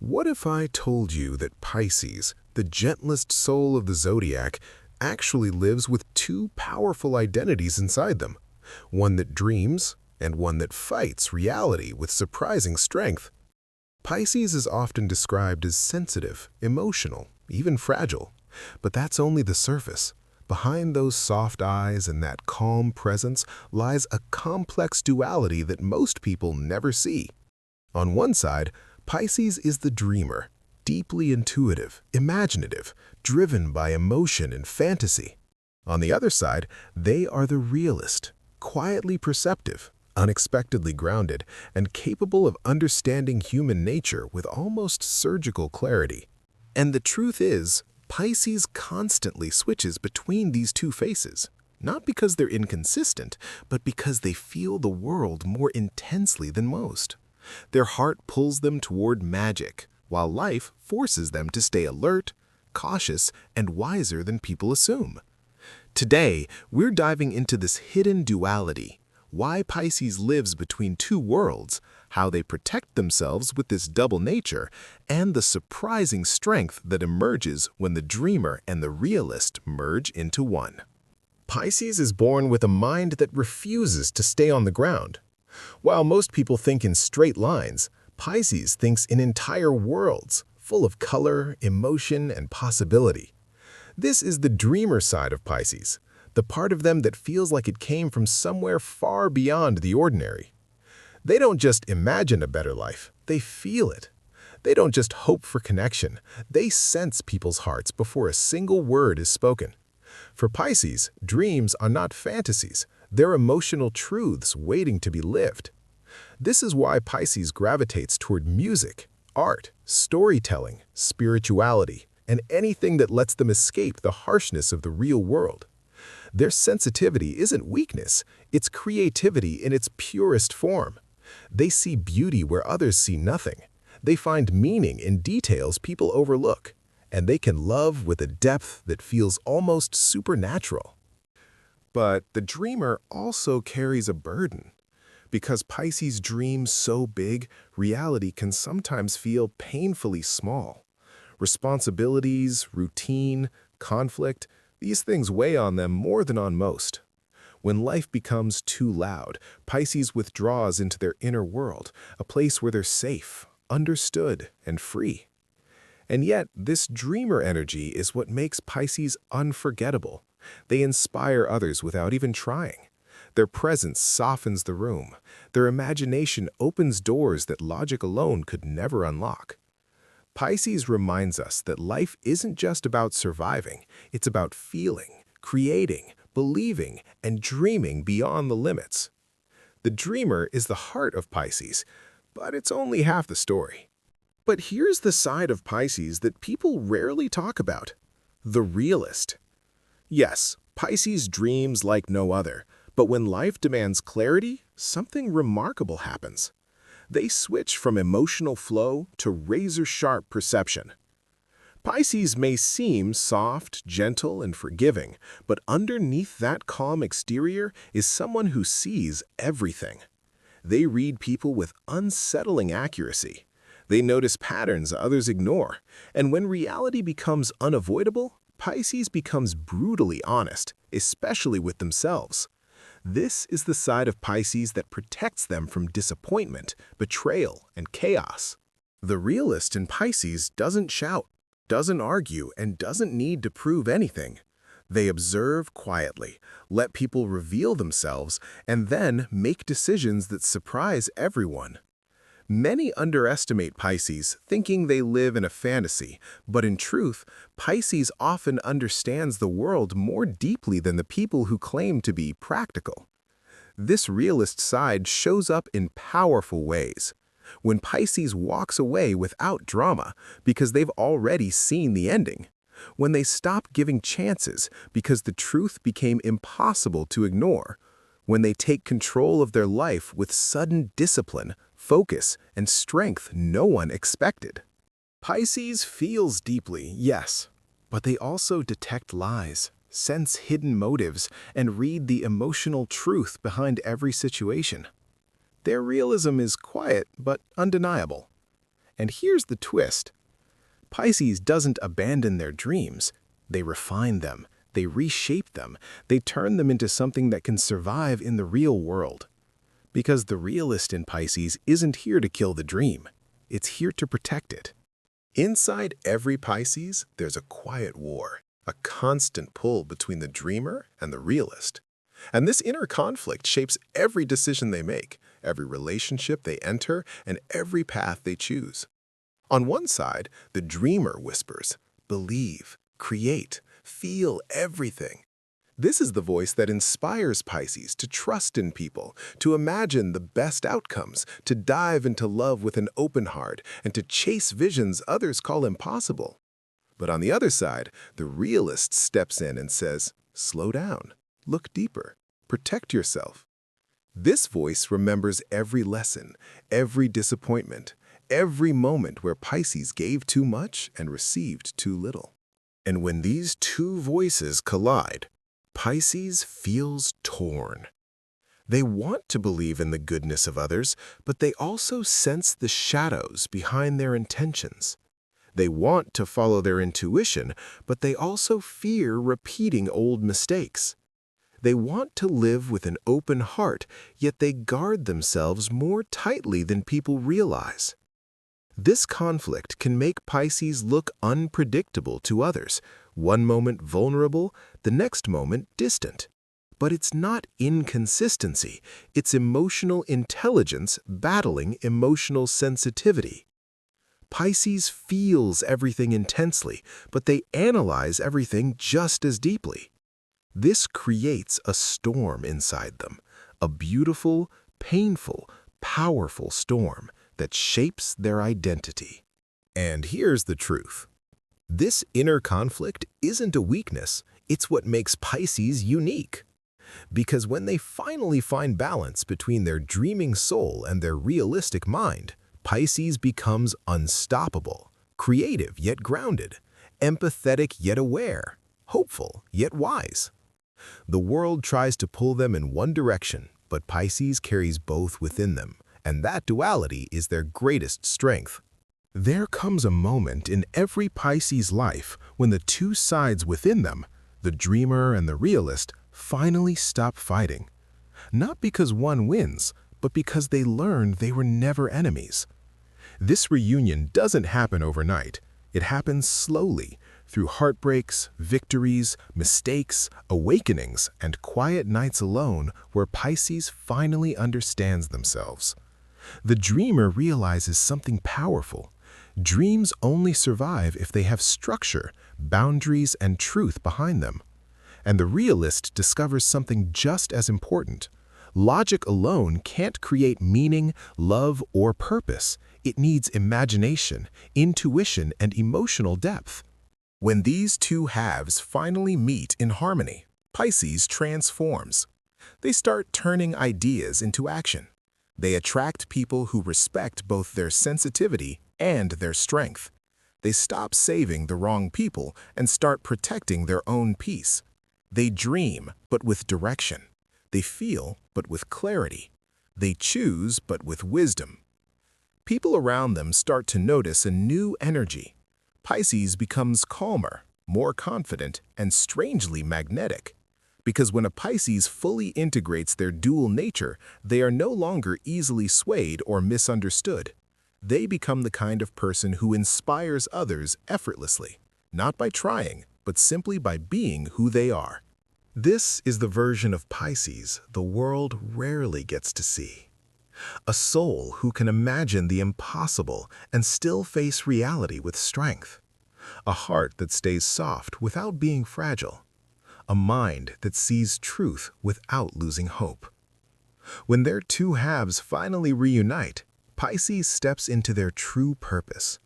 What if I told you that Pisces, the gentlest soul of the zodiac, actually lives with two powerful identities inside them? One that dreams and one that fights reality with surprising strength. Pisces is often described as sensitive, emotional, even fragile. But that's only the surface. Behind those soft eyes and that calm presence lies a complex duality that most people never see. On one side, Pisces is the dreamer, deeply intuitive, imaginative, driven by emotion and fantasy. On the other side, they are the realist, quietly perceptive, unexpectedly grounded, and capable of understanding human nature with almost surgical clarity. And the truth is, Pisces constantly switches between these two faces, not because they're inconsistent, but because they feel the world more intensely than most. Their heart pulls them toward magic, while life forces them to stay alert, cautious, and wiser than people assume. Today, we're diving into this hidden duality, why Pisces lives between two worlds, how they protect themselves with this double nature, and the surprising strength that emerges when the dreamer and the realist merge into one. Pisces is born with a mind that refuses to stay on the ground. While most people think in straight lines, Pisces thinks in entire worlds, full of color, emotion, and possibility. This is the dreamer side of Pisces, the part of them that feels like it came from somewhere far beyond the ordinary. They don't just imagine a better life, they feel it. They don't just hope for connection, they sense people's hearts before a single word is spoken. For Pisces, dreams are not fantasies, they're emotional truths waiting to be lived. This is why Pisces gravitates toward music, art, storytelling, spirituality, and anything that lets them escape the harshness of the real world. Their sensitivity isn't weakness, it's creativity in its purest form. They see beauty where others see nothing. They find meaning in details people overlook. And they can love with a depth that feels almost supernatural. But the dreamer also carries a burden. Because Pisces dreams so big, reality can sometimes feel painfully small. Responsibilities, routine, conflict, these things weigh on them more than on most. When life becomes too loud, Pisces withdraws into their inner world, a place where they're safe, understood, and free. And yet, this dreamer energy is what makes Pisces unforgettable. They inspire others without even trying. Their presence softens the room. Their imagination opens doors that logic alone could never unlock. Pisces reminds us that life isn't just about surviving, it's about feeling, creating, believing, and dreaming beyond the limits. The dreamer is the heart of Pisces, but it's only half the story. But here's the side of Pisces that people rarely talk about: the realist. Yes, Pisces dreams like no other, but when life demands clarity, something remarkable happens. They switch from emotional flow to razor-sharp perception. Pisces may seem soft, gentle, and forgiving, but underneath that calm exterior is someone who sees everything. They read people with unsettling accuracy. They notice patterns others ignore, and when reality becomes unavoidable, Pisces becomes brutally honest, especially with themselves. This is the side of Pisces that protects them from disappointment, betrayal, and chaos. The realist in Pisces doesn't shout, doesn't argue, and doesn't need to prove anything. They observe quietly, let people reveal themselves, and then make decisions that surprise everyone. Many underestimate Pisces, thinking they live in a fantasy, but in truth, Pisces often understands the world more deeply than the people who claim to be practical. This realist side shows up in powerful ways. When Pisces walks away without drama because they've already seen the ending. When they stop giving chances because the truth became impossible to ignore. When they take control of their life with sudden discipline, focus, and strength no one expected. Pisces feels deeply, yes, but they also detect lies, sense hidden motives, and read the emotional truth behind every situation. Their realism is quiet but undeniable. And here's the twist. Pisces doesn't abandon their dreams. They refine them, they reshape them, they turn them into something that can survive in the real world. Because the realist in Pisces isn't here to kill the dream. It's here to protect it. Inside every Pisces, there's a quiet war, a constant pull between the dreamer and the realist. And this inner conflict shapes every decision they make, every relationship they enter, and every path they choose. On one side, the dreamer whispers, believe, create, feel everything. This is the voice that inspires Pisces to trust in people, to imagine the best outcomes, to dive into love with an open heart, and to chase visions others call impossible. But on the other side, the realist steps in and says, slow down, look deeper, protect yourself. This voice remembers every lesson, every disappointment, every moment where Pisces gave too much and received too little. And when these two voices collide, Pisces feels torn. They want to believe in the goodness of others, but they also sense the shadows behind their intentions. They want to follow their intuition, but they also fear repeating old mistakes. They want to live with an open heart, yet they guard themselves more tightly than people realize. This conflict can make Pisces look unpredictable to others, one moment vulnerable, the next moment distant. But it's not inconsistency, it's emotional intelligence battling emotional sensitivity. Pisces feels everything intensely, but they analyze everything just as deeply. This creates a storm inside them, a beautiful, painful, powerful storm that shapes their identity. And here's the truth. This inner conflict isn't a weakness, it's what makes Pisces unique. Because when they finally find balance between their dreaming soul and their realistic mind, Pisces becomes unstoppable, creative yet grounded, empathetic yet aware, hopeful yet wise. The world tries to pull them in one direction, but Pisces carries both within them, and that duality is their greatest strength. There comes a moment in every Pisces life when the two sides within them, the dreamer and the realist, finally stop fighting. Not because one wins, but because they learned they were never enemies. This reunion doesn't happen overnight. It happens slowly, through heartbreaks, victories, mistakes, awakenings, and quiet nights alone where Pisces finally understands themselves. The dreamer realizes something powerful. Dreams only survive if they have structure, boundaries, and truth behind them. And the realist discovers something just as important. Logic alone can't create meaning, love, or purpose. It needs imagination, intuition, and emotional depth. When these two halves finally meet in harmony, Pisces transforms. They start turning ideas into action. They attract people who respect both their sensitivity and their strength. They stop saving the wrong people and start protecting their own peace. They dream, but with direction. They feel, but with clarity. They choose, but with wisdom. People around them start to notice a new energy. Pisces becomes calmer, more confident, and strangely magnetic. Because when a Pisces fully integrates their dual nature, they are no longer easily swayed or misunderstood. They become the kind of person who inspires others effortlessly, not by trying, but simply by being who they are. This is the version of Pisces the world rarely gets to see. A soul who can imagine the impossible and still face reality with strength. A heart that stays soft without being fragile. A mind that sees truth without losing hope. When their two halves finally reunite, Pisces steps into their true purpose,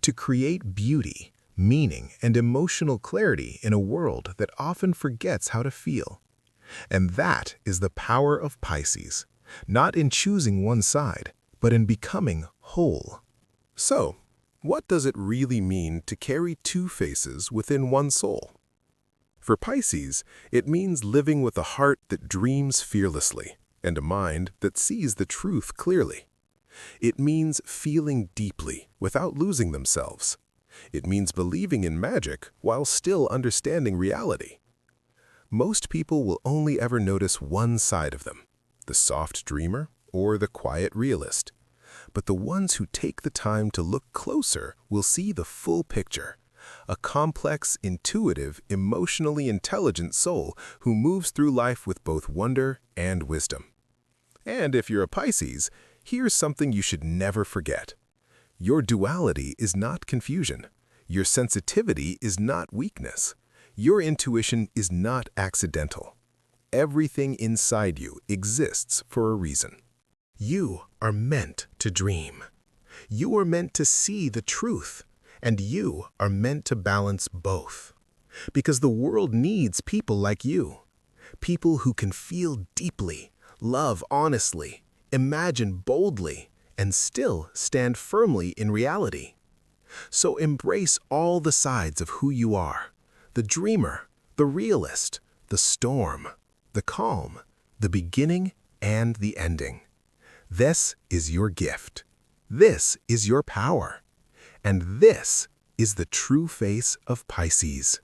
to create beauty, meaning, and emotional clarity in a world that often forgets how to feel. And that is the power of Pisces, not in choosing one side, but in becoming whole. So, what does it really mean to carry two faces within one soul? For Pisces, it means living with a heart that dreams fearlessly and a mind that sees the truth clearly. It means feeling deeply without losing themselves. It means believing in magic while still understanding reality. Most people will only ever notice one side of them, the soft dreamer or the quiet realist. But the ones who take the time to look closer will see the full picture. A complex, intuitive, emotionally intelligent soul who moves through life with both wonder and wisdom. And if you're a Pisces, here's something you should never forget. Your duality is not confusion. Your sensitivity is not weakness. Your intuition is not accidental. Everything inside you exists for a reason. You are meant to dream. You are meant to see the truth, and you are meant to balance both. Because the world needs people like you. People who can feel deeply, love honestly, imagine boldly, and still stand firmly in reality. So embrace all the sides of who you are: the dreamer, the realist, the storm, the calm, the beginning, and the ending. This is your gift. This is your power. And this is the true face of Pisces.